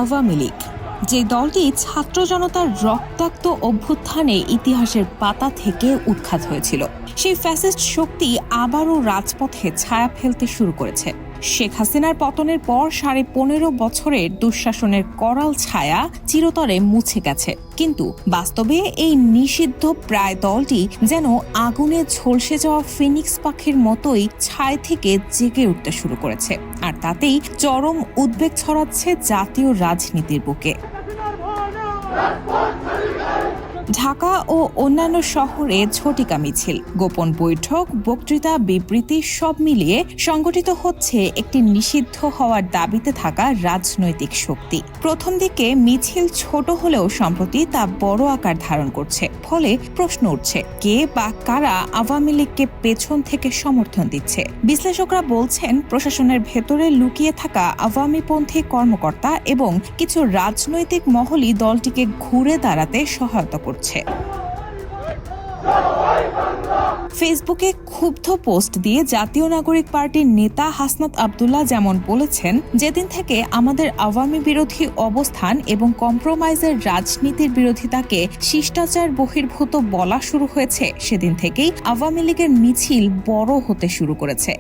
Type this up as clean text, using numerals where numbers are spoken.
আওয়ামী লীগ, যে দলটি ছাত্র জনতার রক্তাক্ত অভ্যুত্থানে ইতিহাসের পাতা থেকে উৎখাত হয়েছিল, সেই ফ্যাসিস্ট শক্তি আবারও রাজপথে ছায়া ফেলতে শুরু করেছে। শেখ হাসিনার পতনের পর 15.5 বছরের দুঃশাসনের করাল ছায়া চিরতরে মুছে গেছে, কিন্তু বাস্তবে এই নিষিদ্ধ প্রায় দলটি যেন আগুনে ঝলসে যাওয়া ফিনিক্স পাখির মতোই ছাই থেকে জেগে উঠতে শুরু করেছে, আর তাতেই চরম উদ্বেগ ছড়াচ্ছে জাতীয় রাজনীতির বুকে। ঢাকা ও অন্যান্য শহরে ঝটিকা মিছিল, গোপন বৈঠক, বক্তৃতা, বিবৃতি সব মিলিয়ে সংগঠিত হচ্ছে একটি নিষিদ্ধ হওয়ার দাবিতে থাকা রাজনৈতিক শক্তি। প্রথম দিকে মিছিল ছোট হলেও সম্প্রতি তা বড় আকার ধারণ করছে, ফলে প্রশ্ন উঠছে কে বা কারা আওয়ামী লীগকে পেছন থেকে সমর্থন দিচ্ছে। বিশ্লেষকরা বলছেন প্রশাসনের ভেতরে লুকিয়ে থাকা আওয়ামীপন্থী কর্মকর্তা এবং কিছু রাজনৈতিক মহলই দলটিকে ঘুরে দাঁড়াতে সহায়তা করছে। ফেসবুকে ক্ষুব্ধ পোস্ট দিয়ে জাতীয় নাগরিক পার্টির নেতা হাসনাত আব্দুল্লাহ যেমন বলেছেন, যেদিন থেকে আমাদের আওয়ামী বিরোধী অবস্থান এবং কম্প্রোমাইজের রাজনীতির বিরোধিতাকে শিষ্টাচার বহির্ভূত বলা শুরু হয়েছে, সেদিন থেকেই আওয়ামী লীগের মিছিল বড় হতে শুরু করেছে।